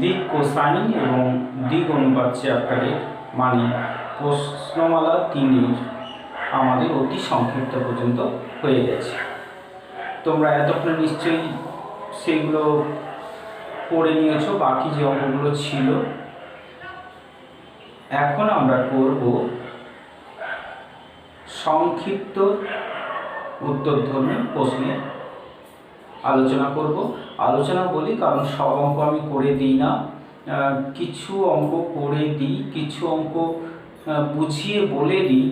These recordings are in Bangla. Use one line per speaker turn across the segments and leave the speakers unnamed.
দিক কোসাইন এবং দিক অনুপাত চ্যাপ্টারের মানে প্রশ্নমালা 3 আমাদের অতি সংক্ষিপ্ত পর্যন্ত হয়ে গেছে। তোমরা এতক্ষণ নিশ্চয়ই সেগুলো পড়ে নিয়েছো, বাকি যে অঙ্কগুলো ছিল। এখন আমরা করব সংক্ষিপ্ত উত্তরধর্মী প্রশ্নের আলোচনা বলি কারণ সব অঙ্ক আমি করে দিই না, কিছু অঙ্ক করে দিই, কিছু অঙ্ক বুঝিয়ে বলে দিই।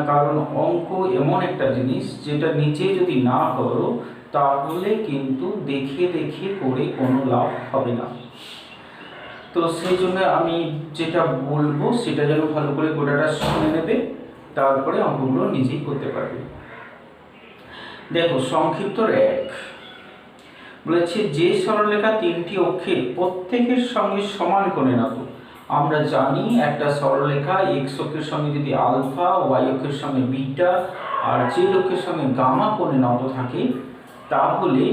কারণ অঙ্ক এমন একটা জিনিস যেটা নিজে যদি না করো তাহলে কিন্তু দেখে দেখে করে কোনো লাভ হবে না। তো সেই জন্য আমি যেটা বলবো সেটা যেন ভালো করে গোটাটা শুনে নেবে, তারপরে অঙ্কগুলো নিজেই করতে পারবে। দেখো সংক্ষিপ্ত 1 বলেছে যে সরলরেখা 3টি অক্ষের প্রত্যেকের সঙ্গে সমান কোণে নত। আমরা জানি একটা সরলরেখা x অক্ষের সঙ্গে যদি আলফা, y অক্ষের সঙ্গে বিটা আর z অক্ষের সঙ্গে গামা কোণে নত থাকে তাহলে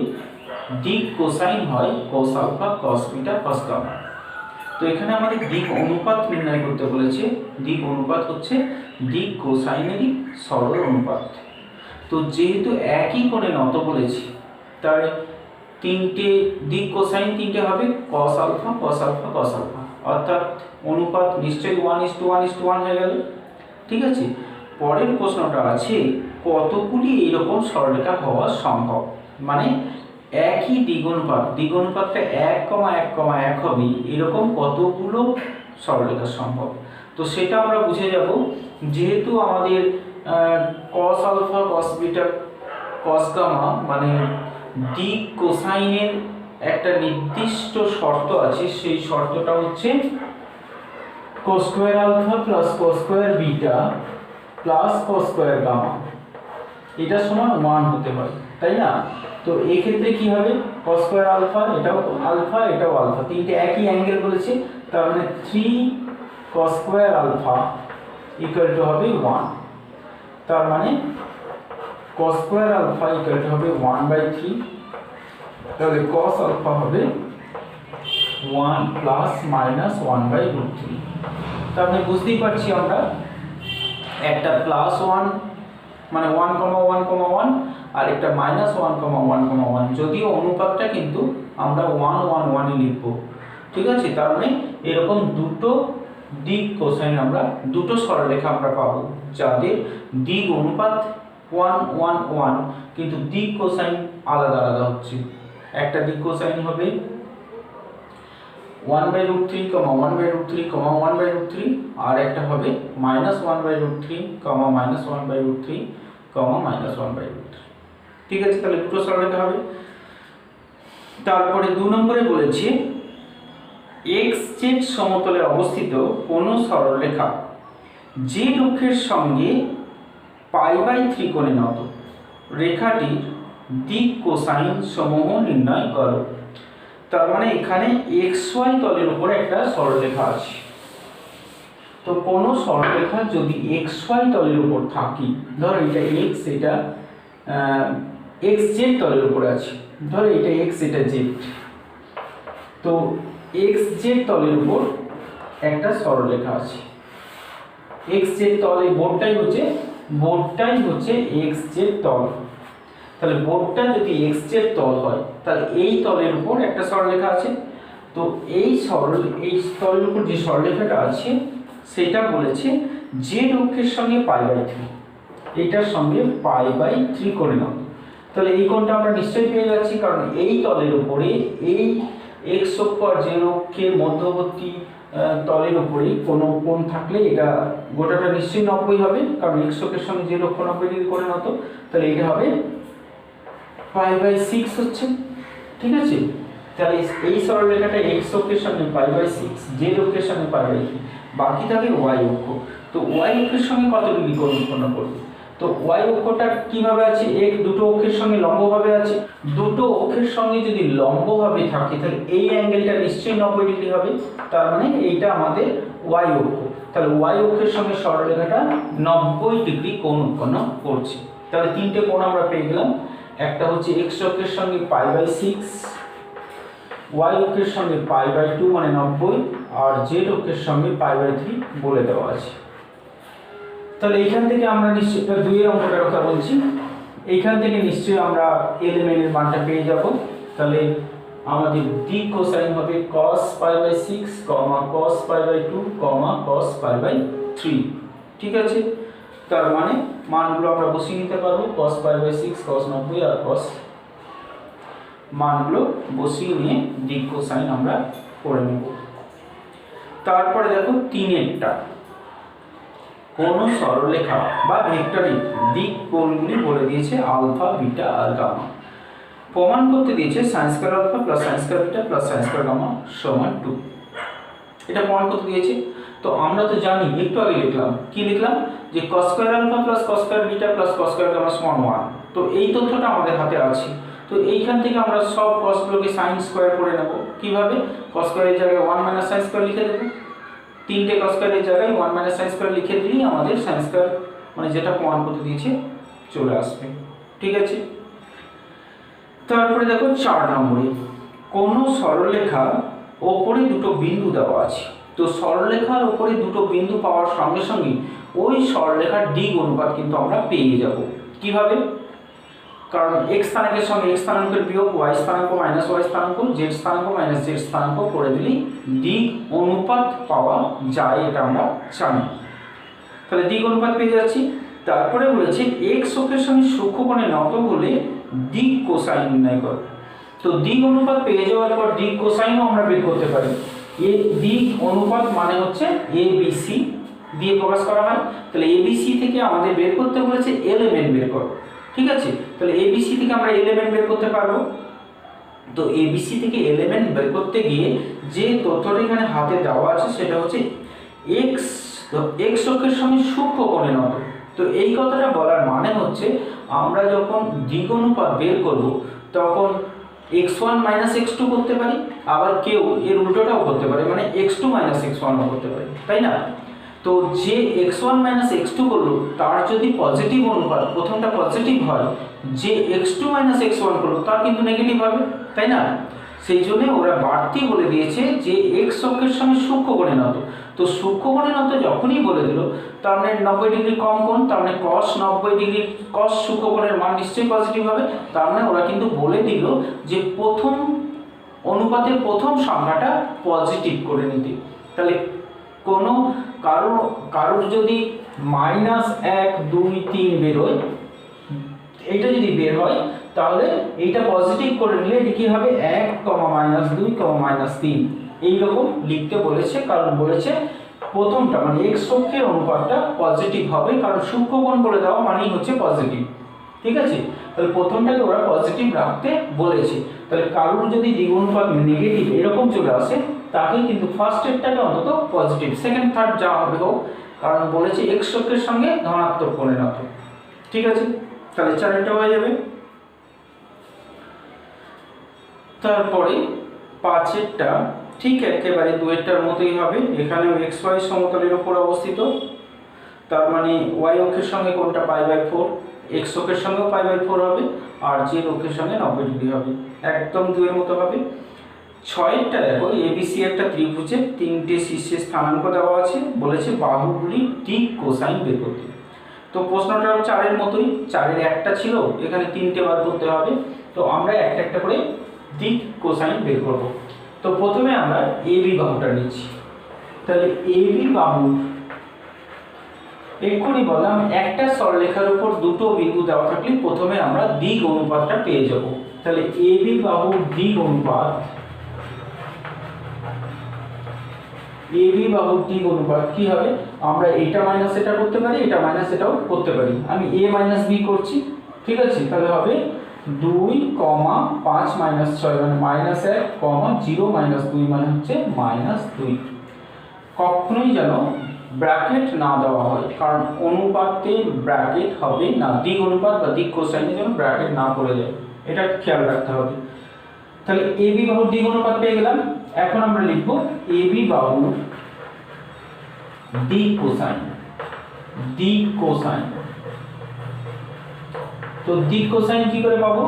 দিক কোসাইন হয় cos alpha cos beta cos gamma. তো এখানে আমাদের দিক অনুপাত নির্ণয় করতে বলেছে। দিক অনুপাত হচ্ছে দিক কোসাইনেরই সরল অনুপাত। তো যেহেতু একই কোণে নত বলেছি তাই তিনটে দিক কোসাইন তিনটে হবে cos alpha cos alpha cos alpha, অর্থাৎ অনুপাত নিশ্চয়ই 1:1:1 হয়ে গেল। ঠিক আছে, পরের প্রশ্নটা আছে কতগুলি এইরকম সরলরেখা হওয়া সম্ভব, মানে একই দ্বিগুণপাতটা 1,1,1 হবে এরকম কতগুলো সরলরেখা সম্ভব। তো সেটা আমরা বুঝে যাব। যেহেতু আমাদের cos alpha cos beta cos gamma মানে দিক কোসাইনের একটা নির্দিষ্ট শর্ত আছে, সেই শর্তটা হচ্ছে cos square alpha plus cos square beta plus cos square gamma এটা সমান 1 হতে হয়, তাই না? তো এই ক্ষেত্রে কি হবে, cos স্কয়ার আলফা এটাও আলফা তিনটে একই অ্যাঙ্গেল বলেছে, তার মানে 3 cos square alpha equal to হবে 1। তার মানে cos square alpha equal to হবে 1/3। তাহলে cos আলফা হবে 1 প্লাস মাইনাস 1/√3। তার মানে বুঝতেই পারছি আমরা একটা প্লাস 1 মানে 1,1,1 আর একটা মাইনাস 1,1,1, যদিও অনুপাতটা কিন্তু আমরা 1,1,1 লিখব। ঠিক আছে, তার মানে এরকম দুটো দিক কোসাইন আমরা দুটো সরলরেখা আমরা পাবো যাদের দিক অনুপাত 1,1,1 কিন্তু দিক কোসাইন আলাদা আলাদা হচ্ছে। একটা দিক কোসাইন হবে 1/√3, 1/√3, 1/√3, আর একটা হবে -1/√3, -1/√3, -1/√3। ঠিক আছে, তাহলে দুটো সরলরেখা হবে। তারপরে 2 নম্বরে বলেছে xz সমতলে অবস্থিত কোন সরলরেখা z অক্ষের সঙ্গে π/3 কোণে নত, রেখাটির দিক কোসাইন সমূহ নির্ণয় করো। তার মানে এখানে xy তলের উপরে একটা সরলরেখা আছে। তো কোন সরলরেখা যদি xy তলের উপর থাকে, ধরো এটা x, এটা xz তলের উপরে আছে, ধরো এটা x এটা z, তো xz তলের উপর একটা সরলরেখা আছে। xz তলে বোর্ডটাই হচ্ছে xz তল। তাহলে বোর্ডটা যদি xz তল হয় তাহলে এই তলের উপর একটা সরলরেখা আছে। তো এই তলের উপর যে সরলরেখাটা আছে সেটা বলেছে z অক্ষের সঙ্গে π/3, এটার সঙ্গে π/3 করে নাও। তাহলে এই কোণটা আমরা নিশ্চয়ই পেয়ে যাচ্ছি, কারণ এই তলের উপরে এই x অক্ষ আর z অক্ষের মধ্যবর্তী তলের উপরে কোনো কোণ থাকলে এটা গোটাটা নিশ্চয়ই 90 হবে, কারণ x অক্ষের সঙ্গে z অক্ষ 90 ডিগ্রি করে নাও। তাহলে এটা হবে π/6 হচ্ছে। ঠিক আছে, তাহলে এই সরলরেখাটা x অক্ষের সঙ্গে π/6, z অক্ষের সঙ্গে π/3, বাকি থাকে y অক্ষ। তো y অক্ষের সঙ্গে কত ডিগ্রি কোণ উৎপন্ন করবে? তো y অক্ষটা কিভাবে আছে, দুটো অক্ষের সঙ্গে লম্বভাবে আছে। দুটো অক্ষের সঙ্গে যদি লম্বভাবে থাকে তাহলে এই অ্যাঙ্গেলটা নিশ্চয়ই 90 ডিগ্রি হবে। তার মানে এইটা আমাদের y অক্ষ। তাহলে y অক্ষের সঙ্গে সরলরেখাটা 90 ডিগ্রি কোণ উৎপন্ন করছে। তাহলে তিনটে কোণ আমরা পেয়ে গেলাম। একটা হচ্ছে x অক্ষের সঙ্গে π/6, ওয়াই অক্ষের সঙ্গে π/2 মানে 90 আর জেড অক্ষের সঙ্গে π/3 বলে দেওয়া আছে। তাহলে এইখান থেকে আমরা নিশ্চয়ই 2 এর অঙ্কটার কথা বলছি, এইখান থেকে নিশ্চয়ই আমরা এলিমেন্ট এর মানটা পেয়ে যাব। তাহলে আমাদের ডি কোসাইন হবে cos π/6, cos π/2, cos π/3। ঠিক আছে, তার মানে মানগুলো আমরা বসিয়ে নিতে পারবো, cos π/6, cos 90 আর cos মানগুলো বসিয়ে নিয়ে ডি কোসাইন আমরা করে নেব। তারপরে দেখো 3 এরটা, কোন সরলরেখা বা ভেক্টরের দিক কোণগুলি বলে দিয়েছে আলফা, বিটা আর গামা। প্রমাণ করতে দিয়েছে sin square alpha plus sin square beta plus sin square gamma সমান 2। এটা প্রমাণ করতে দিয়েছে। তো আমরা তো জানি, একটু আগে লিখলাম, কি লিখলাম, যে cos square alpha plus cos square beta plus cos square gamma সমান 1। তো এই তথ্যটা আমাদের হাতে আছে। তো এইখান থেকে আমরা সব cos গুলোকে sin স্কয়ার করে নেব। কিভাবে? cos স্কয়ারের জায়গায় 1 - sin স্কয়ার লিখে দেব। তিনটে cos স্কয়ারের জায়গায় 1 - sin স্কয়ার লিখে দিলেই আমাদের sin স্কয়ার মানে যেটা প্রমাণ করতে দিয়েছে চলে আসবে। ঠিক আছে, তারপরে দেখো 4 নম্বরে, কোন সরলরেখার ওপরে দুটো বিন্দু দেওয়া আছে। তো সরলরেখার ওপরে দুটো বিন্দু পাওয়ার সঙ্গে সঙ্গে ওই সরলরেখার দিক অনুপাত কিন্তু আমরা পেয়ে যাব। কিভাবে? কারণ x স্থানাঙ্কের সঙ্গে x স্থানাঙ্কের বিয়োগ, y স্থানাঙ্ক মাইনাস y স্থানাঙ্ক, z স্থানাঙ্ক মাইনাস z স্থানাঙ্ক করে দিলেই দিক অনুপাত পাওয়া যায়, এটা আমরা জানি। তাহলে দিক অনুপাত পেয়ে যাচ্ছি। তারপরে বলেছে x অক্ষের সঙ্গে সূক্ষ্মকোণে নত হলে দিক কোসাইন নির্ণয় করো। তো দিক অনুপাত পেয়ে যাওয়ার পর দিক কোসাইনও আমরা বের করতে পারি। এই দিক অনুপাত মানে হচ্ছে ABC দিয়ে প্রকাশ করা হয়। তাহলে ABC থেকে আমাদের বের করতে বলেছে এলিমেন্ট বের করো। ঠিক আছে, তাহলে ABC থেকে আমরা এলিমেন্ট বের করতে পারবো। তো ABC থেকে এলিমেন্ট বের করতে গিয়ে যে তথ্যটা এখানে হাতে দেওয়া আছে সেটা হচ্ছে x, তো x অক্ষের সঙ্গে সূক্ষ্মকোণে নত। তো এই কথাটা বলার মানে হচ্ছে আমরা যখন দিক অনুপাত বের করব তখন x1 - x2 করতে পারি, আবার কেউ এর উল্টোটাও করতে পারে, মানে x2 - x1 ও করতে পারি, তাই না? তো যে x1 - x2 করলো তার যদি পজিটিভ অনুপাত প্রথমটা পজিটিভ হয়, যে x2 - x1 করলো তার কিন্তু নেগেটিভ হবে, তাই না? সেই জন্য ওরা বাড়তি বলে দিয়েছে যে x অক্ষের সঙ্গে সূক্ষ্মকোণে নত। তো সূক্ষ্মকোণে নত যখনই বলে দিল তার মানে 90 ডিগ্রি কম কোণ, তার মানে cos 90 ডিগ্রি cos সূক্ষ্মকোণের মান নিশ্চয়ই পজিটিভ হবে। তার মানে ওরা কিন্তু বলে দিল যে প্রথম অনুপাতের প্রথম সংখ্যাটা পজিটিভ করে নিতে। তাহলে কোনো কারোর যদি -1 2 3 বেরোয়, এইটা যদি বের হয় তাহলে এইটা পজিটিভ করে নিলে এটি কি হবে 1, -2, -3 এইরকম লিখতে বলেছে। কারণ বলেছে প্রথমটা মানে x অক্ষের অনুপাতটা পজিটিভ হবে, কারণ সূক্ষ্মকোণ বলে দেওয়া মানেই হচ্ছে পজিটিভ। ঠিক আছে, তাহলে প্রথমটাকে ওরা পজিটিভ রাখতে বলেছে। তাহলে কারোর যদি দিক অনুপাত নেগেটিভ এরকম চলে আসে তাকে কিন্তু ফার্স্ট এরটাকে অন্তত পজিটিভ, সেকেন্ড থার্ড যা হবে হোক, কারণ বলেছে x অক্ষের সঙ্গে ধনাত্মক কোণে নত। ঠিক আছে, তাহলে 4টা হয়ে যাবে। তারপরে 5এরটা ঠিক একেবারে 2এরটার মতোই হবে। এখানেও xy সমতলের উপর অবস্থিত, তার মানে y অক্ষের সঙ্গে কোণটা π/4, x অক্ষের সঙ্গেও π/4 হবে আর z অক্ষের সঙ্গে 90 ডিগ্রি হবে, একদম 2 এর মতো হবে। 6এরটা দেখো ABC একটা ত্রিভুজের 3টে শীর্ষে স্থানাঙ্ক দেওয়া আছে, বলেছে বাহুগুলির দিক কোসাইন বের করতে। তো প্রশ্নটা 4এর মতোই, 4এর একটা ছিল, এখানে 3টে বার করতে হবে। তো আমরা একটা একটা করে দিক কোসাইন বের করব। তো প্রথমে আমরা AB বাহুটা নিচ্ছি। তাহলে AB বাহু, এক্ষুনি বললাম একটা সরলরেখার উপর দুটো বিন্দু দেওয়া থাকলে প্রথমে আমরা দিক অনুপাতটা পেয়ে যাব। তাহলে AB বাহুর দিক অনুপাত, AB বাহুর দিক অনুপাত কি হবে? আমরা এটা মাইনাস এটা করতে পারি, এটা মাইনাস এটাও করতে পারি। আমি A - B করছি, ঠিক আছে? তাহলে হবে 2, 5 - 6 মানে -1, 0 - 2 মানে হচ্ছে -2। কখনোই যেন ব্র্যাকেট না দেওয়া হয়, কারণ অনুপাতে ব্র্যাকেট হবে না, দিক অনুপাত বা দিক কোসাইনে যেন ব্র্যাকেট না পড়ে যায়, এটা খেয়াল রাখতে হবে। তাহলে AB বাহুর দিক অনুপাত পেয়ে গেলাম। এখন আমরা লিখব AB বাহুর দিক কোসাইন। দিক কোসাইন, তো দিক কোসাইন কি করে পাবো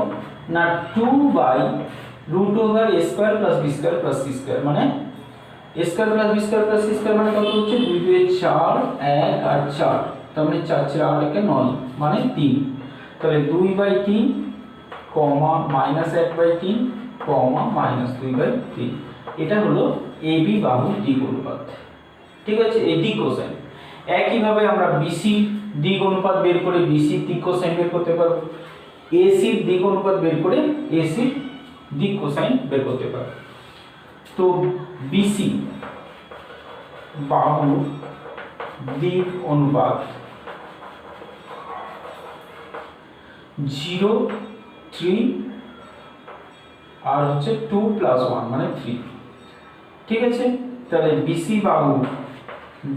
না 2/√2 root over a square plus b square plus c square, মানে a square plus b square plus c square মানে কত হচ্ছে 2 2 4 1 আর 4, তার মানে 4 4 8 একে 9 মানে 3। তাহলে 2/3 কমা মাইনাস 1/3 কমা মাইনাস 2/3, এটা হলো এবি বাহুর দিক অনুপাত। ঠিক আছে, এই দিক কোসাইন। একইভাবে আমরা বিসি দিক অনুপাত বের করে বিসি দিক কোসাইন বের করতে পারবো, এসি দিক অনুপাত বের করে এসি দিক কোসাইন বের করতে পারবো। তো বিসি বাহুর দিক অনুপাত 0 3 আর হচ্ছে 2 + 1 মানে 3। ঠিক আছে, তাহলে বিসি বাহুর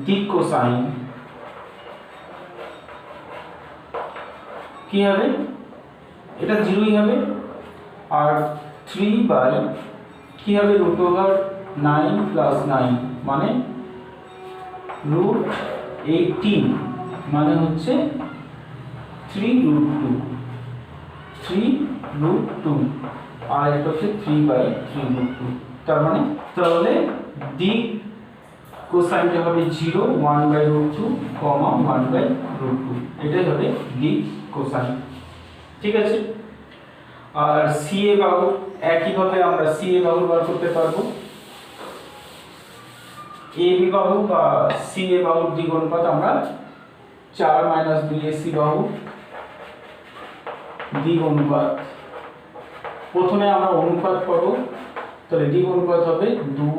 দিক কোসাইন কি হবে, এটা 0ই হবে, আর 3 বাই কি হবে রুট ওভার 9 + 9 মানে √18 মানে হচ্ছে 3√2 3√2 আর এটা হচ্ছে 3/3√2। তার মানে তাহলে দিক কোসাইনটা হবে 0 1/√2 কমা 1/√2, এটাই হবে দিক কোসাইন। ঠিক আছে, আর সিএ বাহু একইভাবে আমরা সিএ বাহু বার করতে পারবো। এবি বাহু বা সিএ বাহুর দিক অনুপাত আমরা 4 - 2 এসি বাহু দিক অনুপাত, প্রথমে আমরা অনুপাত করব, তাহলে দিক অনুপাত হবে 2,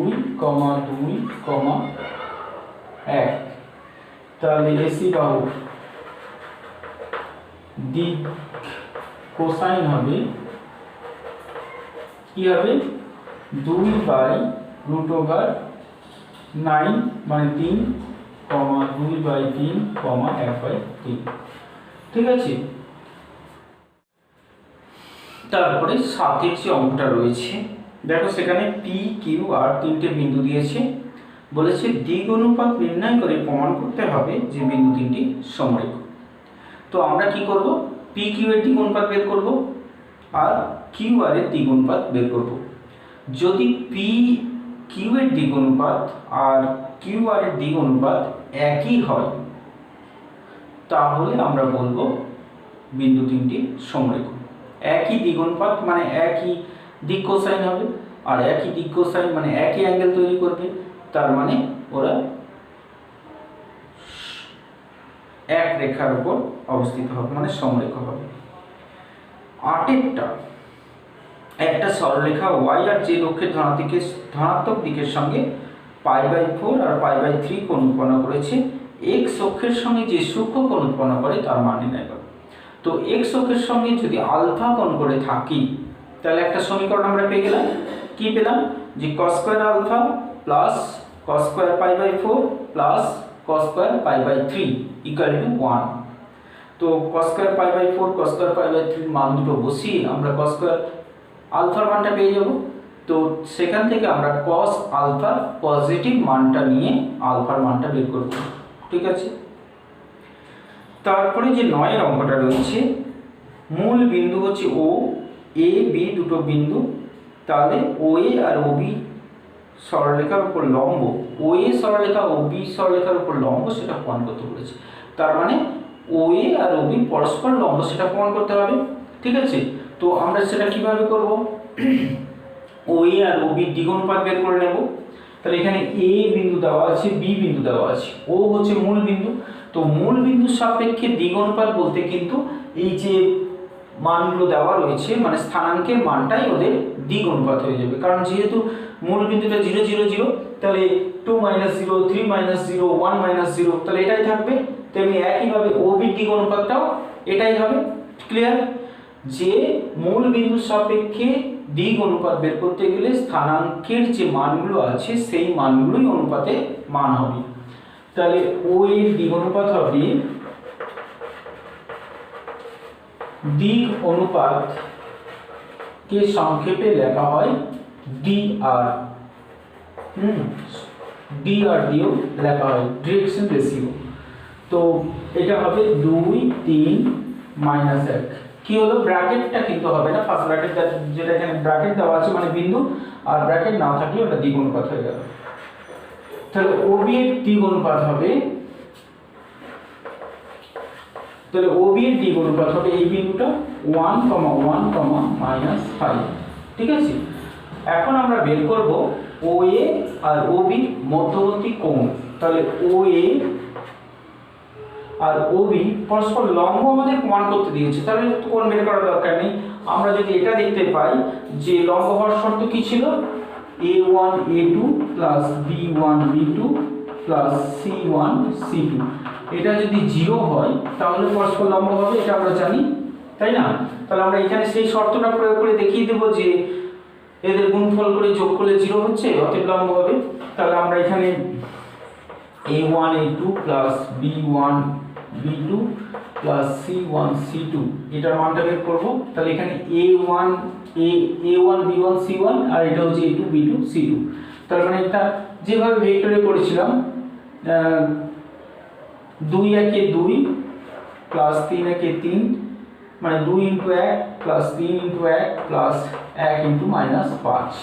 2, 1। তাহলে এসি বাহু দিক কোসাইন হবে কি হবে 2/√9 মানে 3, 2/3, 1/3। ঠিক আছে, তারপরে সাথের যে অঙ্কটা রয়েছে দেখো, সেখানে পি কিউ আর তিনটে বিন্দু দিয়েছে, বলেছে দিক অনুপাত নির্ণয় করে প্রমাণ করতে হবে যে বিন্দু তিনটি সমরেখ। তো আমরা কি করব, পি কিউ এর দিক অনুপাত বের করব আর কিউ আর এর দিক অনুপাত বের করব। যদি পি কিউ এর দিক অনুপাত আর কিউ আর এর দিক অনুপাত একই হয় তাহলে আমরা বলবো বিন্দু তিনটি সমরেখ। একই দিক অনুপাত মানে একই দিক কোসাইন হবে, আর একই দিক কোসাইন মানে একই অ্যাঙ্গেল তৈরি করবে, তার মানে ওরা এক রেখার উপর অবস্থিত হবে মানে সমরেখ হবে। 8এরটা একটা সরলরেখা y আর z অক্ষের ধনাত্মক দিকের সঙ্গে π/4 আর π/3 কোণ উৎপন্ন করেছে, x অক্ষের সঙ্গে যে সূক্ষ্ম কোণ উৎপন্ন করে তার মান নির্ণয় করো। তো x অক্ষের সঙ্গে যদি আলফা কোণ করে থাকি তাহলে একটা সমীকরণ আমরা পেয়ে গেলাম, কি পেলাম যে cos² alpha plus cos² π/4 plus cos² π/3 = 1। তো cos² π/4 cos² π/3 মান দুটো বসিয়ে আমরা cos² আলফার মানটা পেয়ে যাব। তো সেখান থেকে আমরা cos আলফার পজিটিভ মানটা নিয়ে আলফার মানটা বের করব। ঠিক আছে, তারপরে যে 9 অঙ্কটা রয়েছে, মূল বিন্দু হচ্ছে ও, এ বি দুটো বিন্দু, তাহলে ও এ আর ও বি সরলরেখার উপর লম্ব, ও এ সরলরেখা ও বি সরলরেখার উপর লম্ব সেটা প্রমাণ করতে বলেছে। তার মানে ও এ আর ও বি পরস্পর লম্ব সেটা প্রমাণ করতে হবে। ঠিক আছে, তো আমরা সেটা কিভাবে করব, ও এ আর ও বি দিক অনুপাত বের করে নেব। তাহলে এখানে এ বিন্দু দেওয়া আছে, বি বিন্দু দেওয়া আছে, ও হচ্ছে মূল বিন্দু। তো মূল বিন্দুর সাপেক্ষে দিক অনুপাত বলতে কিন্তু এই যে মানগুলো দেওয়া রয়েছে মানে স্থানাঙ্কের মানটাই ওদের দিক অনুপাত হয়ে যাবে, কারণ যেহেতু মূল বিন্দুটা 0 0 0, তাহলে 2 - 0, 3 - 0, 1 - 0, তাহলে এটাই থাকবে। তেমনি একইভাবে ও বি দিক অনুপাতটাও এটাই হবে। ক্লিয়ার, যে মূল বিন্দুর সাপেক্ষে দিক অনুপাত বের করতে গেলে স্থানাঙ্কের যে মানগুলো আছে সেই মানগুলোই অনুপাতে মান হবে। তাহলে ও এর দিক অনুপাত হবে, দিক অনুপাত কে সংক্ষেপে লেখা হয় ডিআর, ডিআর দিয়েও লেখা হয় ডিরেকশন রেশিও। তো এটা হবে 2 3 - 1, কি হলো, ব্র্যাকেটটা কিন্তু হবে না, ফার্স্ট ব্র্যাকেট যেটা এখানে ব্র্যাকেট দেওয়া আছে মানে বিন্দু, আর ব্র্যাকেট না থাকলে ওটা দ্বিগুণ অনুপাত হয়ে গেল। তাহলে ওবি এর দ্বিগুণ অনুপাত হবে, তাহলে ওবি এর দ্বিগুণ অনুপাত হবে এই বিন্দুটা 1,1, -5, ঠিক আছে। এখন আমরা বের করব ওএ আর ওবি মধ্যবর্তী কোণ। তাহলে ওএ আর ওবি পরস্পর লম্ব আমাদের প্রমাণ করতে দিয়েছে, তাহলে কোণ বের করার দরকার নেই। আমরা যদি এটা দেখতে পাই যে লম্ব হওয়ার শর্ত কি ছিল, a1 a2 plus b1 b2 plus c1 c2, এটা যদি 0 হয় তাহলে পরস্পর লম্ব হবে, এটা আমরা জানি, তাই না? তাহলে আমরা এখানে সেই শর্তটা প্রয়োগ করে দেখিয়ে দেব যে এদের গুণফল করে যোগ করলে 0 হচ্ছে, অতএব লম্ব হবে। তাহলে আমরা এখানে a1 a2 plus b1 b2 plus c1 c2 এটার মানটা বের করব। তাহলে এখানে a1 b1 c1 আর এটা হচ্ছে a2 b2 c2। তার মানে এটা যেভাবে ভেক্টরে করেছিলাম 2 একে 2 প্লাস 3 একে 3, মানে 2 × 1 প্লাস 3 × 1 প্লাস 1 × -5,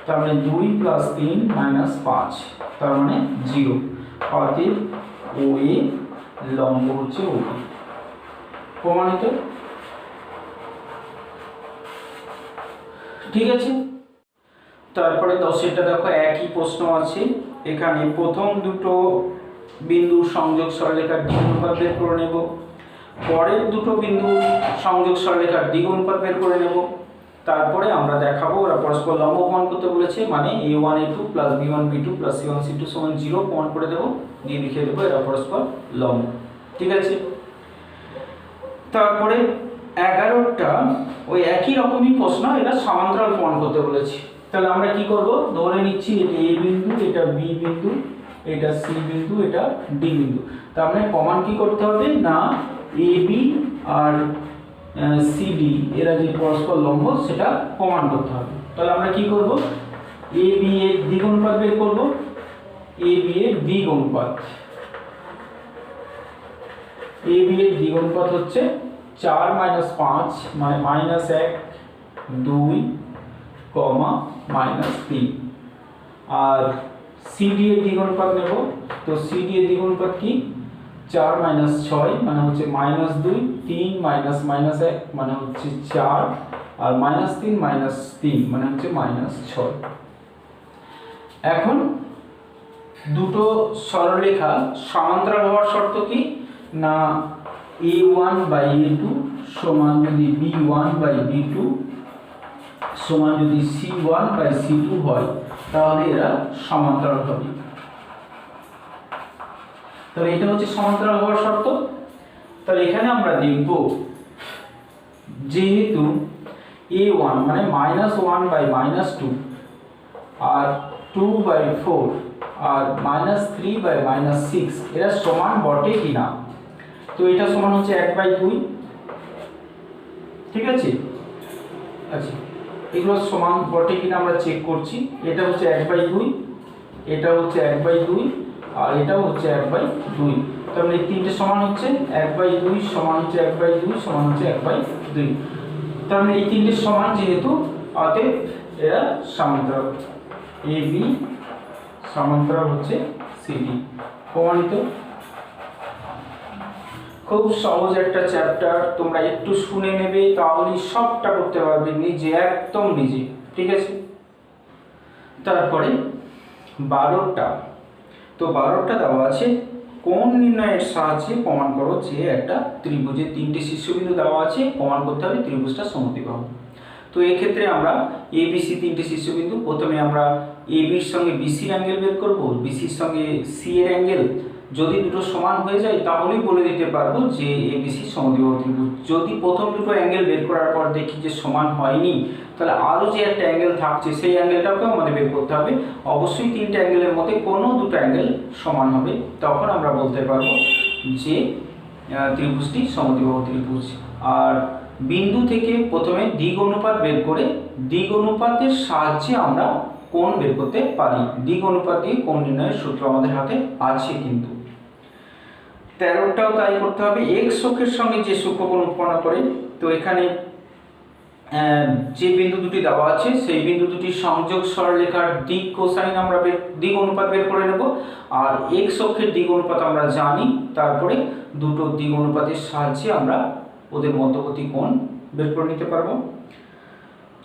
তার মানে 2 প্লাস 3 -5, তার মানে 0। অতএব ওএ লম্ব হচ্ছে ওবি, প্রমাণিত, ঠিক আছে। তারপরে 10এরটা দেখো, একই প্রশ্ন আছে। এখানে প্রথম দুটো বিন্দু সংযোগ সরলরেখার দ্বিগুণ অনুপাত বের করে নেব, পরের দুটো বিন্দু সংযোগ সরলরেখার দ্বিগুণ অনুপাত বের করে নেব, তারপরে আমরা দেখাবো ওরা পরস্পর লম্ব প্রমাণ করতে বলেছে, মানে a1 a2 plus b1 b2 plus c1 c2 সমান 0 প্রমাণ করে দেবো, দিয়ে লিখে দেবো এরা পরস্পর লম্ব, ঠিক আছে। তারপরে 11টা ওই একই রকমই প্রশ্ন, এটা সমান্তরাল প্রমাণ করতে বলেছে। তাহলে আমরা কি করব, ধরে নিচ্ছি এটা a বিন্দু, এটা b বিন্দু, এটা c বিন্দু, এটা d বিন্দু। তার মানে প্রমাণ কি করতে হবে না, ab আর cd এরা যে পরস্পর লম্ব সেটা প্রমাণ করতে হবে। তাহলে আমরা কি করব, ab এর দ্বিগুণ অনুপাত বের করব, ab এর দ্বিগুণ অনুপাত, ab এর দ্বিগুণ অনুপাত হচ্ছে 4 - 5 মানে -1 2, -3, আর cd এর দ্বিগুণ অনুপাত নেব। তো cd এর দ্বিগুণ অনুপাত কি, 4 - 6 মানে হচ্ছে -2, 3 - -1 মানে হচ্ছে 4, আর -3 - 3 মানে হচ্ছে -6। এখন দুটো সরলরেখা সমান্তরাল হওয়ার শর্ত কি না, a1 বাই a2 সমান যদি b1 বাই b2 সমান যদি c1 বাই c2 হয় তাহলে এরা সমান্তরাল হবে। তাহলে এটা হচ্ছে সমান্তরাল হওয়ার শর্ত। তাহলে এখানে আমরা দেখব যেহেতু a1 মানে -1 বাই -2 আর 2 বাই 4 আর -3 বাই -6 এরা সমান বটে কিনা। তো এটা সমান হচ্ছে 1/2, ঠিক আছে। আচ্ছা, এগুলো সমান বটে কিনা আমরা চেক করছি। এটা হচ্ছে 1/2, এটা হচ্ছে 1/2 আর এটাও হচ্ছে 1/2। তার মানে এই তিনটে সমান হচ্ছে 1/2 সমান হচ্ছে 1/2 সমান হচ্ছে 1/2। তার মানে এই তিনটে সমান যেহেতু, অতএব এরা সমান্তরাল, AB সমান্তরাল হচ্ছে CD, প্রমাণিত। খুব সহজ একটা চ্যাপ্টার, তোমরা একটু শুনে নেবে তাহলে সবটা করতে পারবে নিজে, একদম নিজে, ঠিক আছে। তারপরে 12টা, তো 12টা দেওয়া আছে, কোণ নির্ণয়ের সাহায্যে প্রমাণ করো যে একটা ত্রিভুজের 3টে শীর্ষবিন্দু দেওয়া আছে, প্রমাণ করতে হবে ত্রিভুজটা সমদ্বিবাহু। তো এই ক্ষেত্রে আমরা ABC 3টে শীর্ষবিন্দু, প্রথমে আমরা AB এর সঙ্গে BC এর অ্যাঙ্গেল বের করব, BC এর সঙ্গে C এর অ্যাঙ্গেল যদি দুটো সমান হয়ে যায় তাহলেই বলে দিতে পারবো যে ABC সমদ্বিবাহু ত্রিভুজ। যদি প্রথম দুটো অ্যাঙ্গেল বের করার পর দেখি যে সমান হয়নি, তাহলে আরও যে একটা অ্যাঙ্গেল থাকছে সেই অ্যাঙ্গেলটাকেও আমাদের বের করতে হবে। অবশ্যই 3টে অ্যাঙ্গেলের মধ্যে কোনো দুটো অ্যাঙ্গেল সমান হবে, তখন আমরা বলতে পারবো যে ত্রিভুজটি সমদ্বিবাহু ত্রিভুজ। আর বিন্দু থেকে প্রথমে দিক অনুপাত বের করে দিক অনুপাতের সাহায্যে আমরা কোণ বের করতে পারি। দিক অনুপাত দিয়ে কোণ নির্ণয়ের সূত্র আমাদের হাতে আছে কিন্তু। 13টাও তাই করতে হবে। x অক্ষের সঙ্গে যে সূক্ষ্মকোণ উৎপন্ন করে, তো তো এখানে যে বিন্দু দুটি দেওয়া আছে সেই বিন্দু দুটির সংযোগ সরলরেখার দিক কোসাইন আমরা দিক অনুপাত বের করে নেব, আর এক্স অক্ষের দিক অনুপাত আমরা জানি, তারপরে দুটো দিক অনুপাতের সাহায্যে আমরা ওদের মধ্যবর্তী কোণ বের করে নিতে পারবো।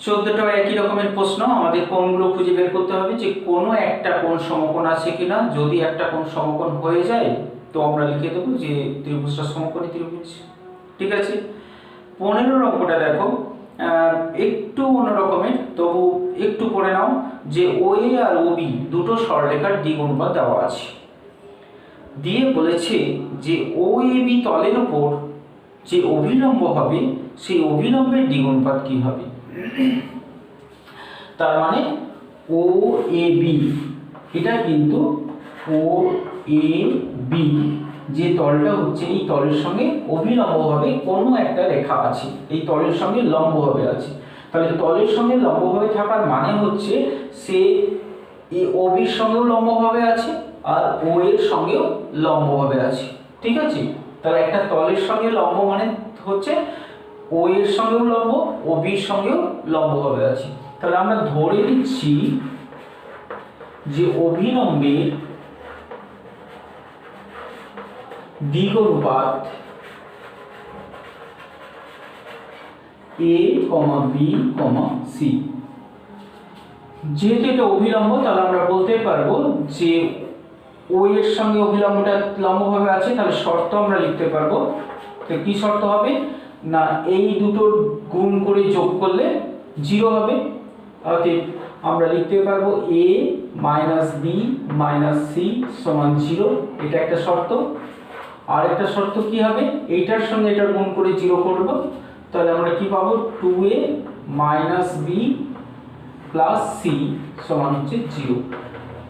14টা একই রকমের প্রশ্ন, আমাদের কোণগুলো খুঁজে বের করতে হবে যে কোনো একটা কোণ সমকোণ আছে কিনা। যদি একটা কোণ সমকোণ হয়ে যায় তো আমরা লিখে দেবো যে ত্রিভুজটা সমকোণী ত্রিভুজ। ঠিক আছে, 15 অঙ্কটা দেখো একটু অন্যরকমের, তবু একটু পড়ে নাও যে ওএ আর ওবি দুটো সরলরেখার দিক অনুপাত দেওয়া আছে, দিয়ে বলেছে যে ওএবি তলের উপর যে অভিলম্ব হবে সেই অভিলম্বের দিক অনুপাত কি হবে। তার মানে ও এ বি, এটা কিন্তু ও এ বি যে তলটা হচ্ছে এই তলের সঙ্গে অভিলম্বভাবে কোনো একটা রেখা আছে, এই তলের সঙ্গে লম্বভাবে আছে। তাহলে তলের সঙ্গে লম্বভাবে থাকার মানে হচ্ছে সে এই ও বির সঙ্গেও লম্বভাবে আছে আর ও এর সঙ্গেও লম্বভাবে আছে। ঠিক আছে, তাহলে একটা তলের সঙ্গে লম্ব মানে হচ্ছে ও এর সঙ্গেও লম্ব, ও বির সঙ্গেও লম্বভাবে আছে। তাহলে আমরা ধরে নিচ্ছি যে অভিলম্বের দিক অনুপাত এ বি সি। যেহেতু এটা অভিলম্ব তাহলে আমরা বলতে পারবো যে ও এর সঙ্গে অভিলম্বটা লম্বভাবে আছে, তাহলে শর্ত আমরা লিখতে পারবো। তো কি শর্ত হবে না, এই দুটোর গুণ করে যোগ করলে 0 হবে, অতএব আমরা লিখতে পারবো a - b - c = 0। এটা একটা শর্ত। আর একটা শর্ত কি হবে, এইটার সঙ্গে এটার গুণ করে 0 করব, তাহলে আমরা কি পাবো 2a - b + c = 0।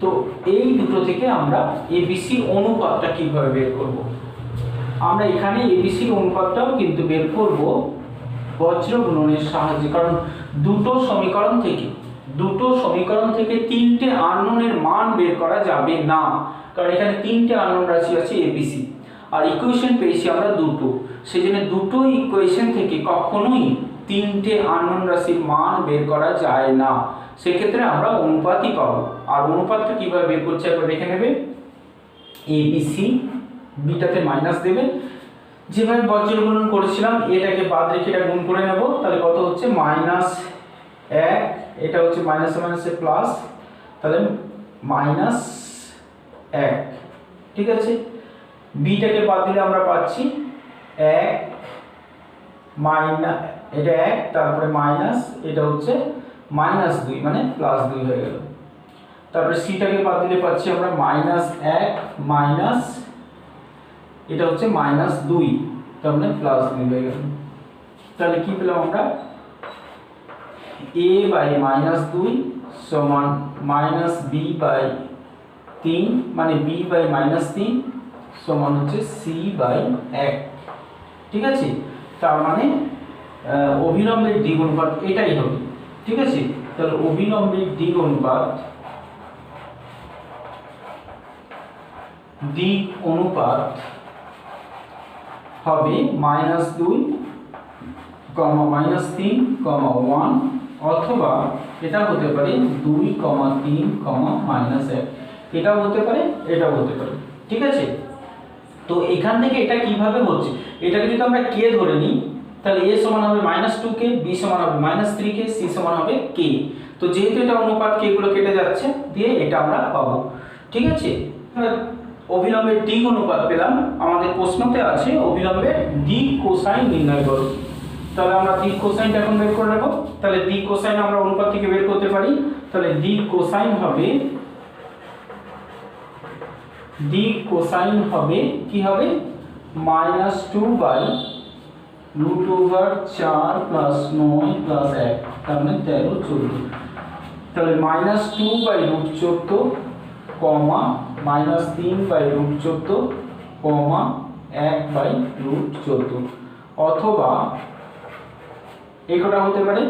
তো এই দুটো থেকে আমরা এবিসি অনুপাতটা কিভাবে বের করব। আমরা এখানে এবিসি অনুপাতটাও কিন্তু বের করব বজ্র গুণনের সাহায্যে, কারণ দুটো সমীকরণ থেকে তিনটে আননোনের মান বের করা যাবে না, কারণ এখানে তিনটে আননোন রাশি আছে এবিসি, আর ইকুয়েশন পেয়েছি আমরা দুটো, সেজন্য দুটো ইকুয়েশন থেকে কখনোই তিনটে আননোন রাশির মান বের করা যায় না, সেক্ষেত্রে আমরা অনুপাতই পাবো। আর অনুপাতটা কিভাবে বের করছে একবার দেখে নেবে। এবিসি, বিটাতে মাইনাস দেবে, যেভাবে বজ্র গুণন করেছিলাম এটাকে বাদ রেখে এটা গুণ করে নেব, তাহলে কত হচ্ছে -1, এটা হচ্ছে মাইনাসে মাইনাসে প্লাস, তাহলে -1। ঠিক আছে, বিটাকে বাদ দিলে আমরা পাচ্ছি 1 এটা 1, তারপরে মাইনাস, এটা হচ্ছে -2 মানে +2 হয়ে গেল। তারপরে সিটাকে বাদ দিলে পাচ্ছি আমরা -1 মাইনাস, এটা হচ্ছে -2, তার মানে +2 হয়ে গেল। তাহলে কি পেলাম আমরা, a/-2 সমান -b/3 মানে b/-3 সমান হচ্ছে c/1। ঠিক আছে, তার মানে অভিলম্বের দিক অনুপাত এটাই হবে। ঠিক আছে, তাহলে অভিলম্বের দিক অনুপাত হবে -2, -3, 1, অথবা এটা হতে পারে 2, 3, -1, এটাও হতে পারে, এটাও হতে পারে। ঠিক আছে, তো এখান থেকে এটা কিভাবে হচ্ছে, এটাকে যদি আমরা k ধরে নিই তাহলে a সমান হবে -2k, b সমান হবে -3k, c সমান হবে k। তো যেহেতু এটা অনুপাত k গুলো কেটে যাচ্ছে, দিয়ে এটা আমরা পাবো। ঠিক আছে, অভিলম্বের দিক অনুপাত পেলাম। আমাদের প্রশ্নতে আছে অভিলম্বের দিক কোসাইন নির্ণয় করো, তাহলে আমরা দিক কোসাইনটা এখন বের করে নেব। তাহলে দিক কোসাইন আমরা অনুপাত থেকে বের করতে পারি, তাহলে দিক কোসাইন হবে কি হবে -2/√4 + 9 + 1, তার মানে 13, 14। তাহলে -2/√14, -3/√14, 1/√14, অথবা একটা হতে পারে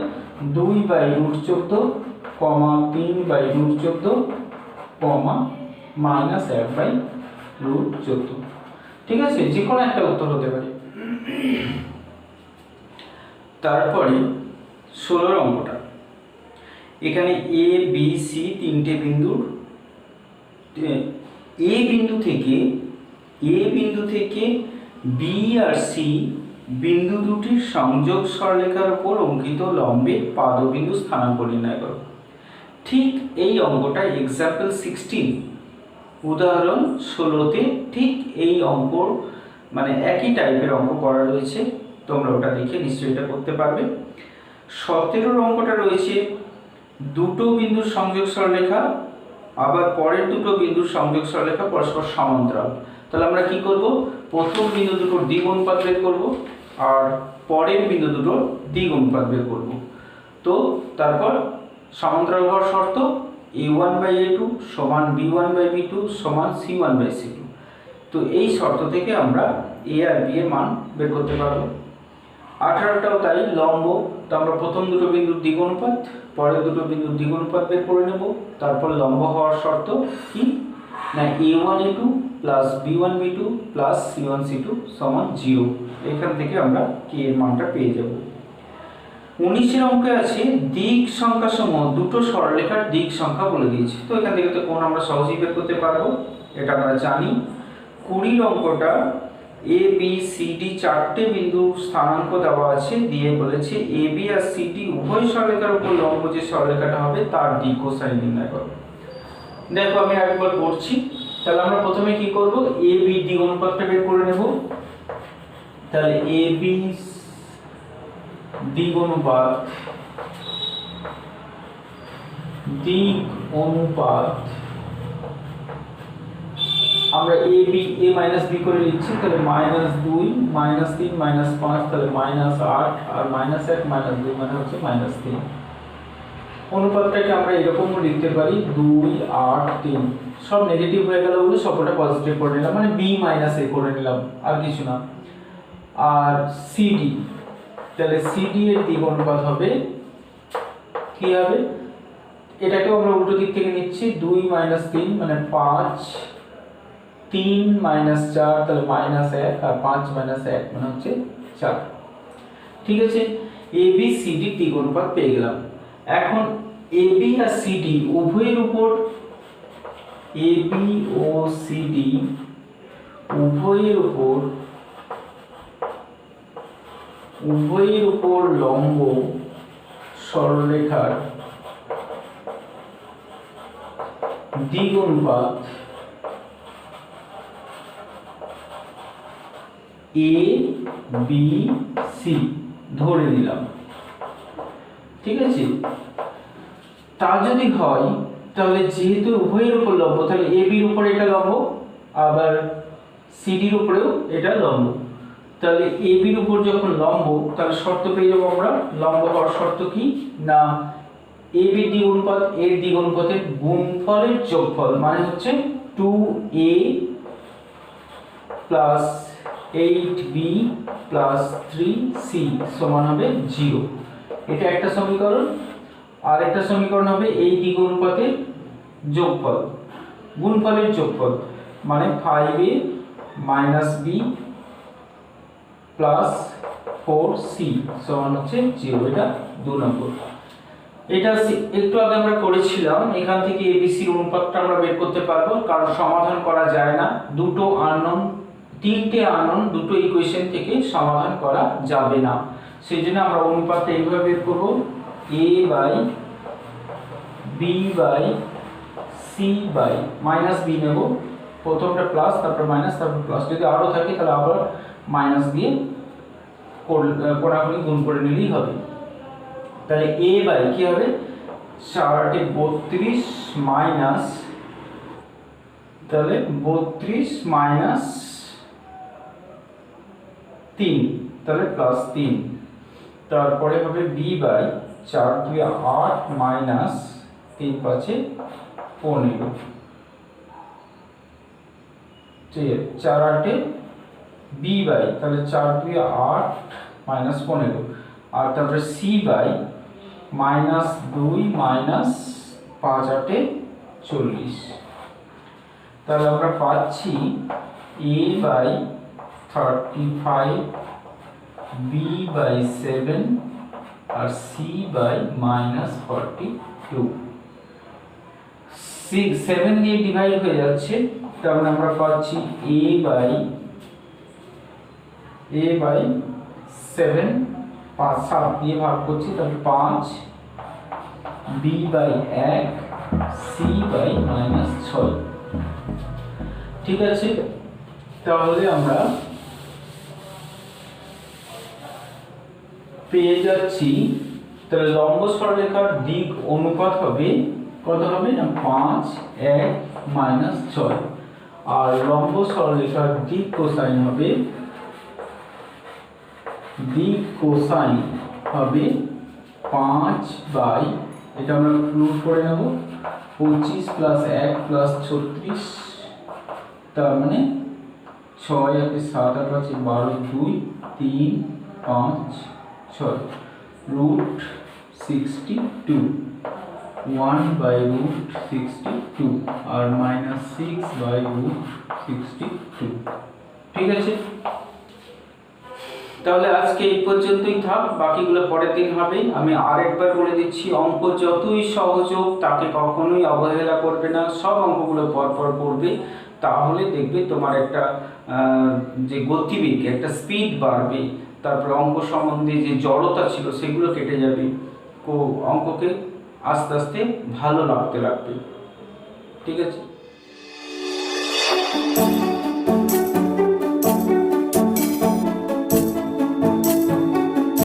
2/√14, 3/√14, -1/√14। ঠিক আছে, যে কোনো একটা উত্তর হতে পারে। তারপরে 16 অঙ্কটা, এখানে এ বি সি তিনটে বিন্দুর এ বিন্দু থেকে বি আর সি বিন্দু দুটির সংযোগ সরলরেখার উপর অঙ্কিত লম্বে পাদবিন্দু স্থানাঙ্ক নির্ণয় করো। ঠিক এই অঙ্কটা এক্সাম্পল 16 উদাহরণ 16তে ঠিক এই অঙ্ক মানে একই টাইপের অঙ্ক করা রয়েছে, তোমরা ওটা দেখে নিশ্চয়ই এটা করতে পারবে। 17 অঙ্কটা রয়েছে দুটো বিন্দুর সংযোগ সরলরেখা, আবার পরের দুটো বিন্দুর সংযোগ সরলরেখা পরস্পর সমান্তরাল। তাহলে আমরা কি করব, প্রথম বিন্দু দুটোর দিক অনুপাত বের করব আর পরের বিন্দু দুটোর দিক অনুপাত বের করব। তো তারপর সমান্তরাল হওয়ার শর্ত a1/a2 সমান b1/b2 সমান c1/c2। তো এই শর্ত থেকে আমরা a আর b এর মান বের করতে পারবো। 18টাও তাই, লম্ব। তো আমরা প্রথম দুটো বিন্দুর দিক অনুপাত পরের দুটো বিন্দুর দিক অনুপাত বের করে নেব। তারপর লম্ব হওয়ার শর্ত কি না a1a2 plus b1b2 plus c1c2 সমান 0। এখান থেকে আমরা k এর মানটা পেয়ে যাব। 19 অঙ্কে আছে দিক সংখ্যা সমূহ দুটো সরলরেখার দিক সংখ্যা বলে দিয়েছে। তো এখান থেকে তো কোণ আমরা সহজেই বের করতে পারবো, এটা আমরা জানি। 20 অঙ্কটা এ বি সি ডি চারটে বিন্দু স্থানাঙ্ক দেওয়া আছে, দিয়ে বলেছে A B R C D উভয় সরলরেখার উপর লম্ব যে সরলরেখাটা হবে তার দিক কোসাইন নির্ণয় করো। দেখো আমি আরেকবার করছি। তাহলে আমরা প্রথমে কি করব, এ বি দিক অনুপাতটা বের করে নেব। তাহলে এ বি দিক অনুপাত আমরা A B A minus B করে লিখছি। তাহলে -2 -3 -5 তাহলে -8 আর -1 -2 মানে হচ্ছে -3। অনুপাতটাকে আমরা এরকমও লিখতে পারি 2 8 3। সব নেগেটিভ হয়ে গেল বলে সবটা পজিটিভ করে নিলাম, মানে b - a করে নিলাম, আর কিছু না। আর সিডি, তাহলে সিডি এর দিক অনুপাত হবে কি হবে, এটাকেও আমরা উল্টো দিক থেকে নিচ্ছি। 2 - 3 মানে 5, 3 - 4 তাহলে -1 আর 5 - 1 মানে হচ্ছে 4। ঠিক আছে, এ বি সি ডি দিক অনুপাত পেয়ে গেলাম। এখন A B R C D উভয়ের উপর A B O C D উভয়ের উপর লম্ব সরলরেখার দিক অনুপাত এ বি সি ধরে নিলাম। ঠিক আছে, তা যদি হয় তাহলে যেহেতু উভয়ের উপর লম্ব, তাহলে এ বির উপরে এটা লম্ব আবার সি ডির উপরেও এটা লম্ব। তাহলে এ বির উপর যখন লম্ব, তাহলে শর্ত পেয়ে যাবো আমরা। লম্ব হওয়ার শর্ত কি না এ বির দিক অনুপাত এর দিক অনুপাতের গুণফলের যোগফল, মানে হচ্ছে 2a plus 8b plus 3c সমান হবে 0। এটা একটা সমীকরণ। আর একটা সমীকরণ হবে এই দিক অনুপাতের যোগফল, গুণফলের যোগফল, মানে 5a - b প্লাস 4c সমান হচ্ছে 0। এটা 2 নম্বর। এটা একটু আগে আমরা করেছিলাম, এখান থেকে এবিসি অনুপাতটা আমরা বের করতে পারবো, কারণ সমাধান করা যায় না। দুটো আননোন, তিনটে আননোন দুটো ইকুয়েশন থেকে সমাধান করা যাবে না। সেই জন্য আমরা অনুপাতটা এইভাবে বের করব, a by B by C by -b নেব। প্রথমটা প্লাস, তারপর মাইনাস, তারপর প্লাস। যদি আরও থাকে তাহলে আবার মাইনাস দিয়ে কোনাকুনি গুণ করে নিলেই হবে। তাহলে a বাই কি হবে 4 32 মাইনাস, তাহলে 32 মাইনাস 3 তাহলে প্লাস 3। তারপরে হবে b বাই 4 2 8 মাইনাস 3 5 15। ঠিক আছে, 4 8 b বাই তাহলে 4 2 8 মাইনাস 15। আর তারপরে c বাই -2 মাইনাস 5 8 40। তাহলে আমরা পাচ্ছি a বাই 35 b বাই 7 আর c/-42। 7 দিয়ে ডিভাইড হয়ে যাচ্ছে, তার মানে আমরা পাচ্ছি a/7, 7 দিয়ে ভাগ করছি, তাহলে 5, b/1, c/-6। ঠিক আছে, তাহলে আমরা পেয়ে যাচ্ছি, তাহলে লম্ব সরলরেখার দিক অনুপাত হবে কত হবে না 5, 1, -6, আর লম্ব সরলরেখার দিক কোসাইন হবে 5 এটা আমরা রুট করে নেব 25 + 1 + 36, তার মানে 6 × 7 = 12, 2, 3, 5, 6, √62, 1/√62 আর -6/√62। ঠিক আছে, তাহলে আজকে এই পর্যন্তই থাক, বাকিগুলো পরের দিন হবে। আমি আরেকবার বলে দিচ্ছি, অঙ্ক যতই সহজ হোক তাকে কখনোই অবহেলা করবে না, সব অঙ্কগুলো পরপর করবে, তাহলে দেখবে তোমার একটা যে গতিবেগ, একটা স্পিড বাড়বে, তারপরে অঙ্ক সম্বন্ধে যে জড়তা ছিল সেগুলো কেটে যাবে, অঙ্ককে আস্তে আস্তে ভালো লাগতে লাগবে। ঠিক আছে।